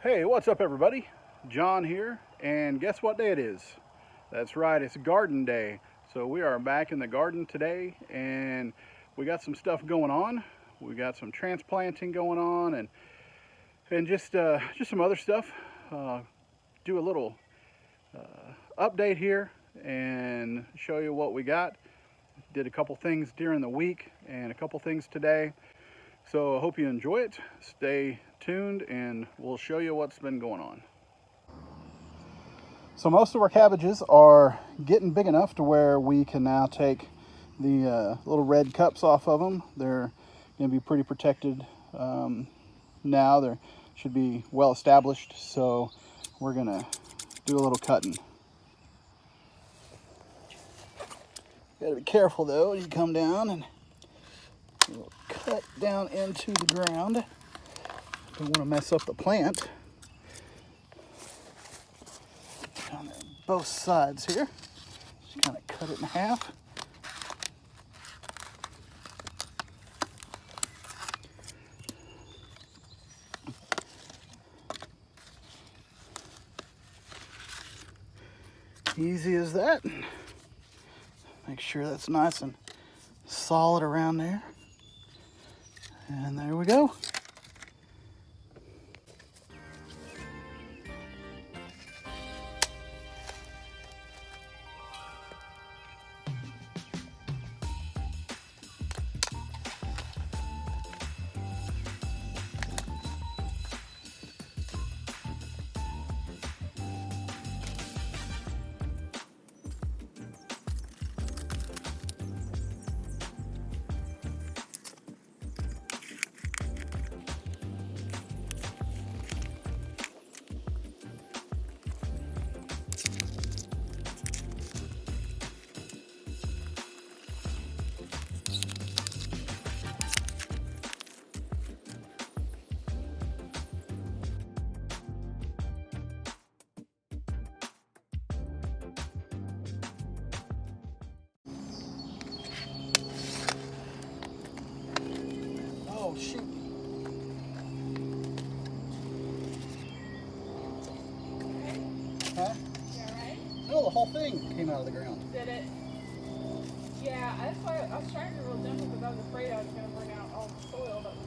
Hey, what's up everybody? John here, and guess what day it is? That's right, it's garden day. So we are back in the garden today, and we got some stuff going on. We got some transplanting going on, and just some other stuff. Do a little update here and show you what we got. Did a couple things during the week and a couple things today. So I hope you enjoy it. Stay tuned and we'll show you what's been going on. So most of our cabbages are getting big enough to where we can now take the little red cups off of them. They're going to be pretty protected now. They should be well established. So we're going to do a little cutting. Got to be careful though. You come down and you'll cut down into the ground. Don't want to mess up the plant. Down there, both sides here. Just kind of cut it in half. Easy as that. Make sure that's nice and solid around there. And there we go. Oh, shoot. Huh? Yeah, right? No, the whole thing came out of the ground. Did it? Yeah, that's why I was trying to be real gentle because I was afraid I was going to bring out all the soil that was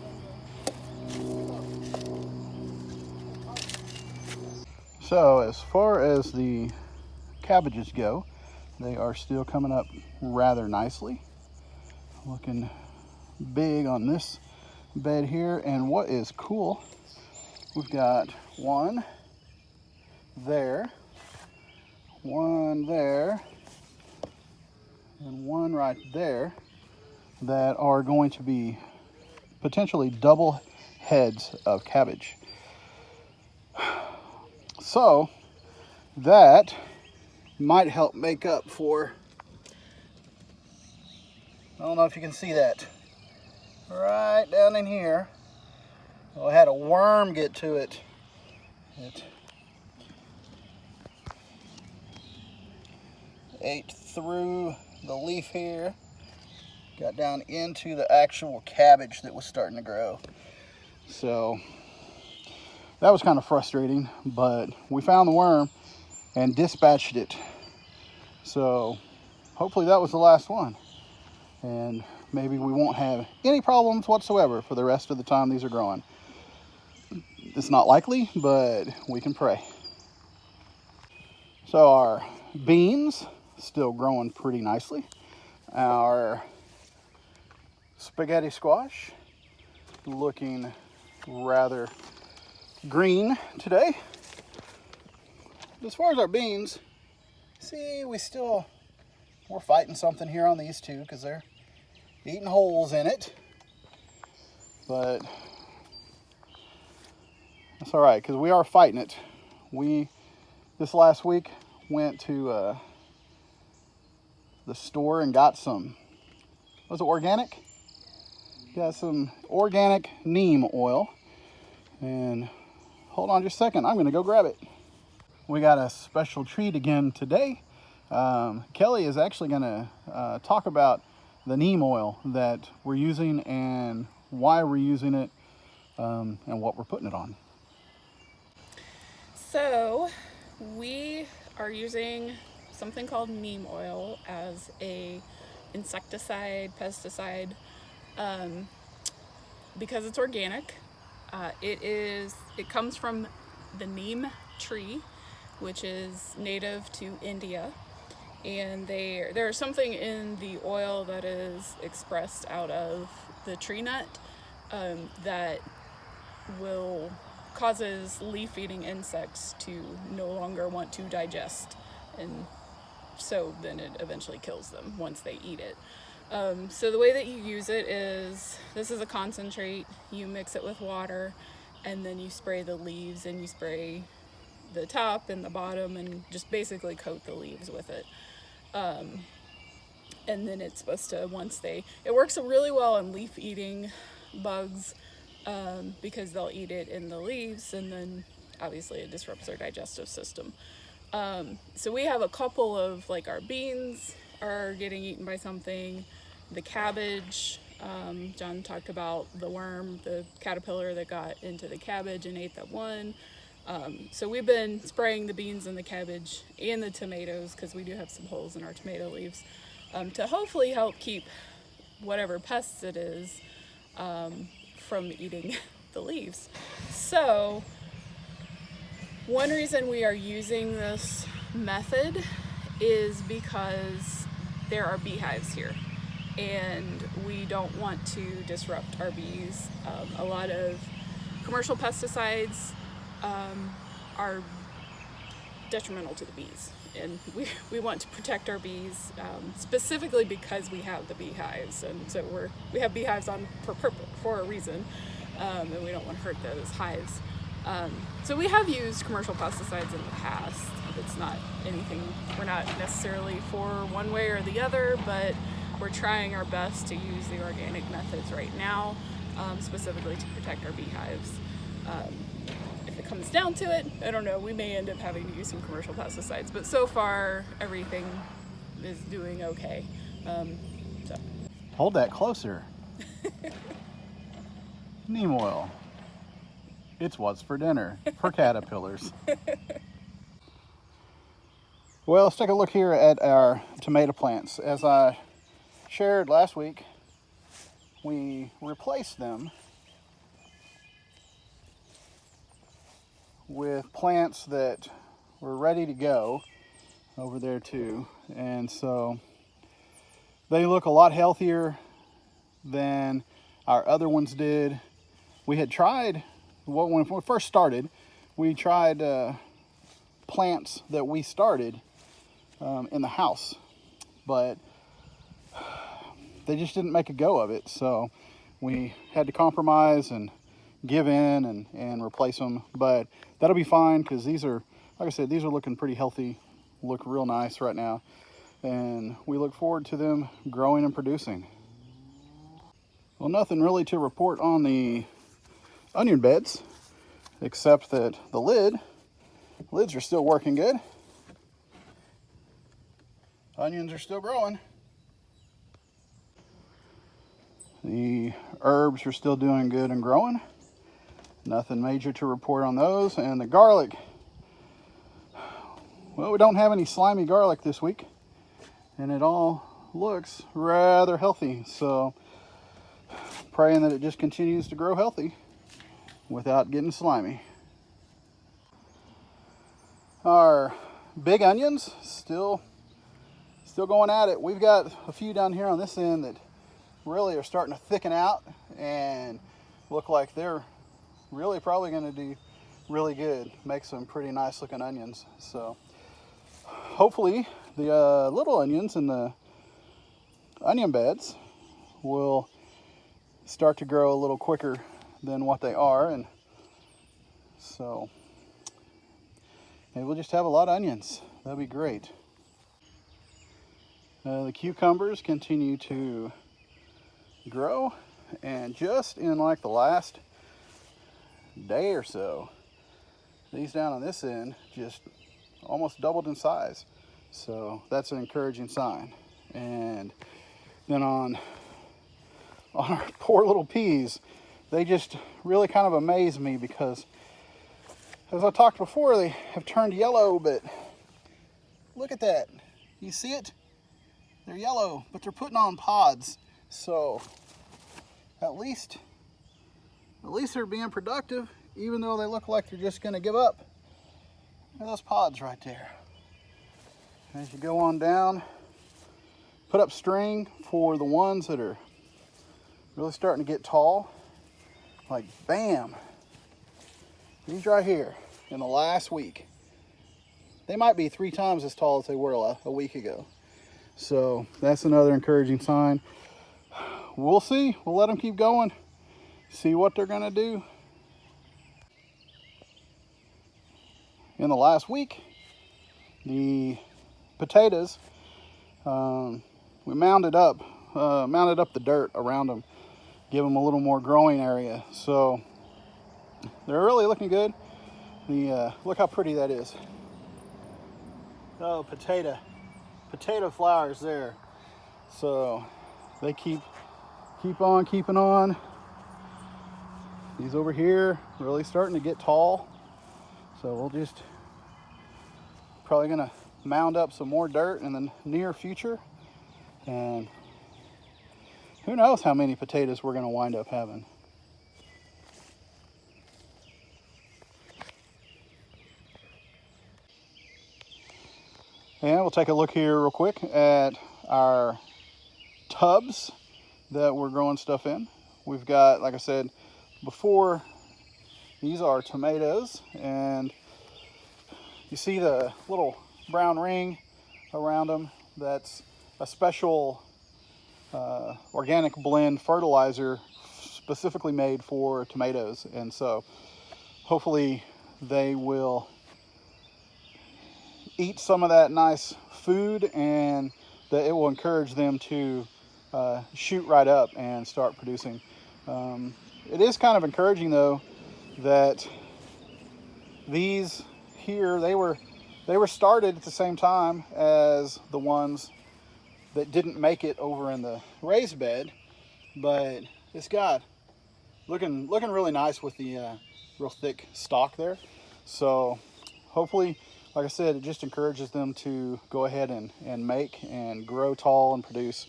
in here. So as far as the cabbages go, they are still coming up rather nicely. Looking big on this bed here. And what is cool, we've got one there, and one right there that are going to be potentially double heads of cabbage. So that might help make up for, I don't know if you can see that, right down in here. Well, I had a worm get to it. It ate through the leaf here, got down into the actual cabbage that was starting to grow. So that was kind of frustrating, but we found the worm and dispatched it. So hopefully that was the last one. And maybe we won't have any problems whatsoever for the rest of the time these are growing. It's not likely, but we can pray. So our beans still growing pretty nicely. Our spaghetti squash looking rather green today. As far as our beans, see, we're fighting something here on these two because they're eating holes in it. But that's all right because we are fighting it. We, this last week, went to the store and got some, was it organic? Got some organic neem oil. And hold on just a second, I'm gonna go grab it. We got a special treat again today. Kelly is actually gonna talk about the neem oil that we're using and why we're using it and what we're putting it on. So we are using something called neem oil as a insecticide, pesticide, because it's organic. It comes from the neem tree, which is native to India, and there's something in the oil that is expressed out of the tree nut that will causes leaf-eating insects to no longer want to digest, and so then it eventually kills them once they eat it. So the way that you use it is, this is a concentrate, you mix it with water, and then you spray the leaves, and you spray the top and the bottom, and just basically coat the leaves with it. And then it's supposed to, it works really well on leaf-eating bugs, because they'll eat it in the leaves, and then obviously it disrupts their digestive system. So we have a couple of, like, our beans are getting eaten by something. The cabbage, John talked about the worm, the caterpillar that got into the cabbage and ate that one. So we've been spraying the beans and the cabbage and the tomatoes, because we do have some holes in our tomato leaves, to hopefully help keep whatever pests it is from eating the leaves. So one reason we are using this method is because there are beehives here, and we don't want to disrupt our bees. A lot of commercial pesticides are detrimental to the bees, and we want to protect our bees, specifically because we have the beehives, and so we have beehives on for a reason, and we don't want to hurt those hives. So we have used commercial pesticides in the past. It's not anything, we're not necessarily for one way or the other, but we're trying our best to use the organic methods right now, specifically to protect our beehives. If it comes down to it, I don't know, we may end up having to use some commercial pesticides, but so far everything is doing okay. So. Hold that closer. Neem oil. It's what's for dinner for caterpillars. Well, let's take a look here at our tomato plants. As I shared last week, we replaced them with plants that were ready to go over there too. And so they look a lot healthier than our other ones did. We had tried, when we first started, we tried plants that we started in the house, but they just didn't make a go of it. So we had to compromise and give in and replace them, but that'll be fine, because these are, like I said, these are looking pretty healthy, look real nice right now, and we look forward to them growing and producing. Well, nothing really to report on the onion beds, except that the lids are still working good. Onions are still growing. The herbs are still doing good and growing. Nothing major to report on those. And the garlic, well, we don't have any slimy garlic this week, and it all looks rather healthy. So praying that it just continues to grow healthy without getting slimy. Our big onions still going at it. We've got a few down here on this end that really are starting to thicken out and look like they're really probably going to do really good, make some pretty nice looking onions. So hopefully the little onions in the onion beds will start to grow a little quicker than what they are, and so maybe we'll just have a lot of onions. That'd be great. The cucumbers continue to grow, and just in like the last day or so, these down on this end just almost doubled in size. So that's an encouraging sign. And then on our poor little peas, they just really kind of amaze me, because As I talked before, they have turned yellow, but look at that. You see it? They're yellow, but they're putting on pods. So at least they're being productive, even though they look like they're just gonna give up. Look at those pods right there. As you go on down, put up string for the ones that are really starting to get tall. Like bam, these right here in the last week, they might be 3 times as tall as they were a week ago. So that's another encouraging sign. We'll see, we'll let them keep going, see what they're gonna do. In the last week, the potatoes, we mounded up the dirt around them, give them a little more growing area. So they're really looking good. Look how pretty that is. Oh, potato flowers there. So they keep on keeping on. These over here really starting to get tall. So we'll just probably gonna mound up some more dirt in the near future, and who knows how many potatoes we're gonna wind up having. And we'll take a look here real quick at our tubs that we're growing stuff in. We've got, like I said before, these are tomatoes, and you see the little brown ring around them. That's a special organic blend fertilizer specifically made for tomatoes, and so hopefully they will eat some of that nice food, and that it will encourage them to shoot right up and start producing. It is kind of encouraging though that these here, they were started at the same time as the ones that didn't make it over in the raised bed, but it's got looking really nice with the real thick stalk there. So hopefully, like I said, it just encourages them to go ahead and make and grow tall and produce.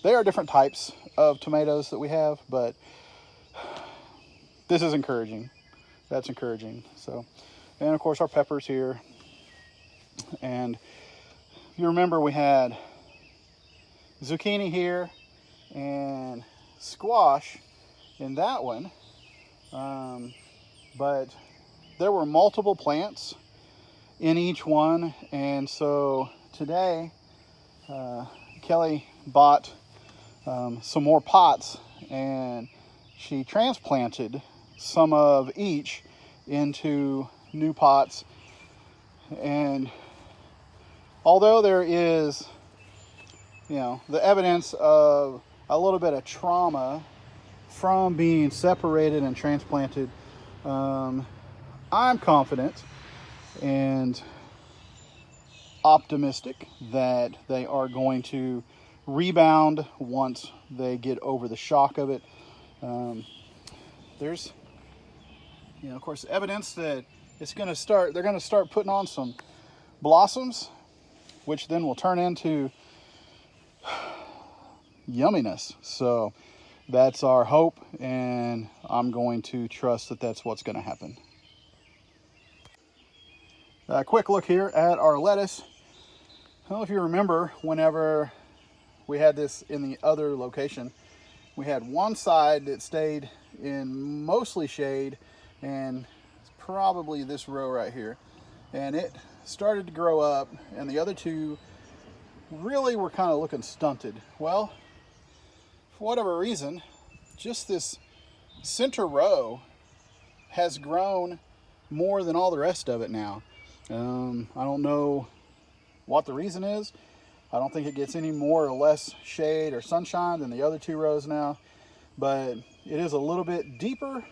There are different types of tomatoes that we have, but this is encouraging. That's encouraging. So, and of course our peppers here. And if you remember, we had zucchini here and squash in that one, but there were multiple plants in each one, and so today Kelly bought some more pots, and she transplanted some of each into new pots. And although there is, the evidence of a little bit of trauma from being separated and transplanted, I'm confident and optimistic that they are going to rebound once they get over the shock of it. There's, of course, evidence that they're going to start putting on some blossoms, which then will turn into yumminess. So that's our hope, and I'm going to trust that that's what's going to happen. A quick look here at our lettuce. I don't know if you remember, whenever we had this in the other location, we had one side that stayed in mostly shade, and it's probably this row right here, and it started to grow up, and the other two really were kind of looking stunted. Well, for whatever reason, just this center row has grown more than all the rest of it now. I don't know what the reason is. I don't think it gets any more or less shade or sunshine than the other two rows now, but it is a little bit deeper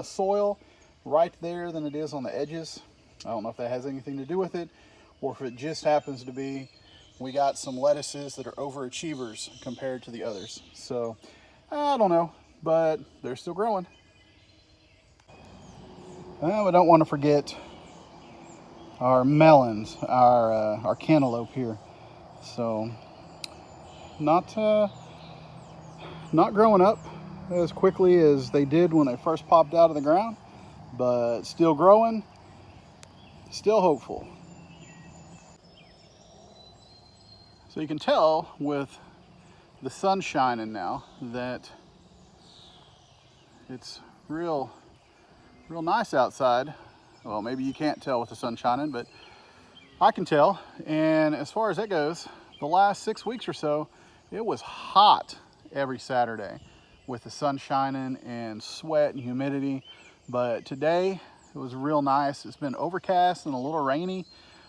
soil right there than it is on the edges. I don't know if that has anything to do with it, or if it just happens to be we got some lettuces that are overachievers compared to the others. So I don't know, but they're still growing. We don't want to forget our melons, our cantaloupe here. So not growing up as quickly as they did when they first popped out of the ground, but still growing, still hopeful. So you can tell with the sun shining now that it's real nice outside. Well, maybe you can't tell with the sun shining, but I can tell. And as far as that goes, the last 6 weeks or so, it was hot every Saturday with the sun shining and sweat and humidity. But today it was real nice. It's been overcast and a little rainy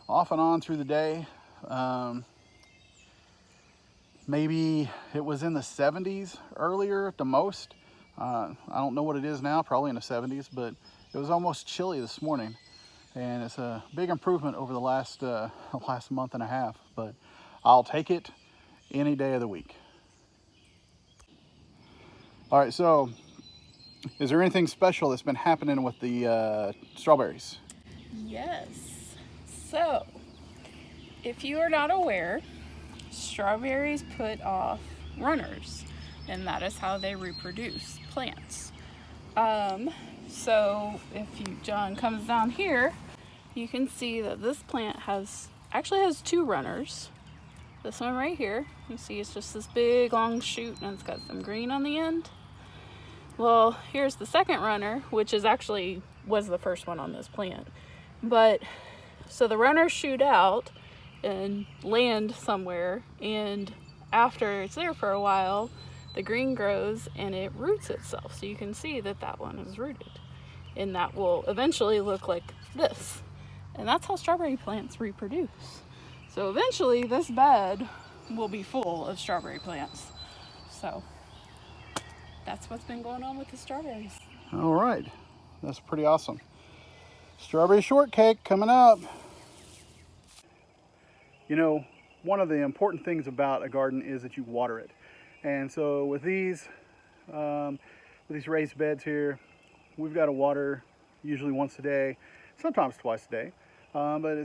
off and on through the day. Maybe it was in the 70s earlier at the most. I don't know what it is now, probably in the 70s, but it was almost chilly this morning. And it's a big improvement over the last month and a half, but I'll take it any day of the week. All right, so is there anything special that's been happening with the strawberries? Yes. So, if you are not aware, strawberries put off runners, and that is how they reproduce plants. So if John comes down here, you can see that this plant actually has two runners. This one right here, you see it's just this big long shoot and it's got some green on the end. Well, here's the second runner, which was the first one on this plant. But so the runners shoot out and land somewhere, and after it's there for a while, the green grows and it roots itself. So you can see that one is rooted, and that will eventually look like this. And that's how strawberry plants reproduce. So eventually this bed will be full of strawberry plants. So that's what's been going on with the strawberries. All right, that's pretty awesome. Strawberry shortcake coming up. You know, one of the important things about a garden is that you water it. And so with these raised beds here, we've got to water usually once a day, sometimes twice a day. But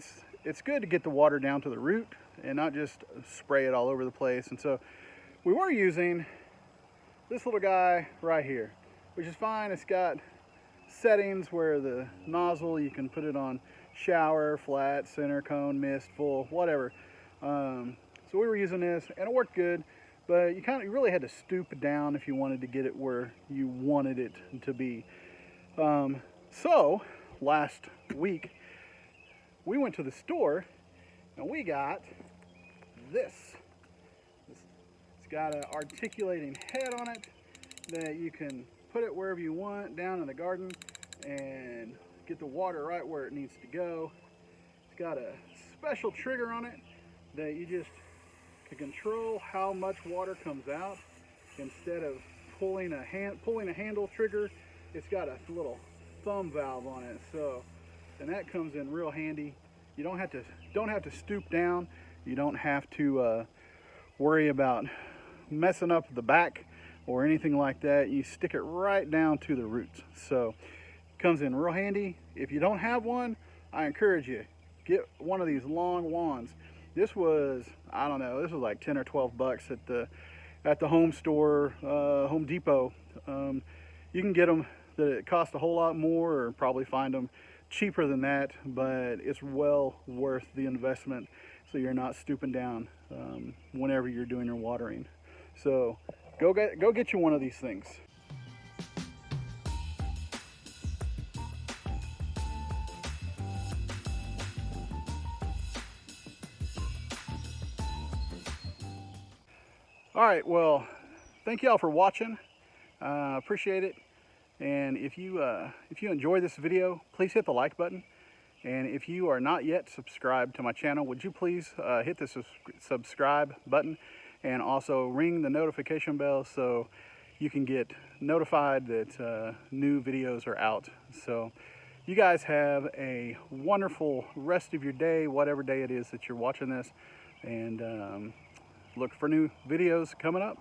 it's good to get the water down to the root and not just spray it all over the place. And so we were using this little guy right here, which is fine. It's got settings where the nozzle, you can put it on shower, flat, center, cone, mist, full, whatever. So we were using this and it worked good, but you really had to stoop down if you wanted to get it where you wanted it to be. So last week we went to the store and we got this. It's got an articulating head on it that you can put it wherever you want down in the garden and get the water right where it needs to go. It's got a special trigger on it that you just can control how much water comes out. Instead of pulling a handle trigger, it's got a little thumb valve on it. So, and that comes in real handy. You don't have to stoop down. You don't have to worry about messing up the back or anything like that. You stick it right down to the roots. So it comes in real handy. If you don't have one, I encourage you, get one of these long wands. This was, I don't know, this was like 10 or 12 bucks at the home store, Home Depot. You can get them that it costs a whole lot more, or probably find them cheaper than that, but it's well worth the investment so you're not stooping down whenever you're doing your watering. So go get you one of these things. All right, well, thank y'all for watching. Appreciate it. And if you enjoy this video, please hit the like button. And if you are not yet subscribed to my channel, would you please hit the subscribe button and also ring the notification bell so you can get notified that new videos are out. So you guys have a wonderful rest of your day, whatever day it is that you're watching this, and look for new videos coming up.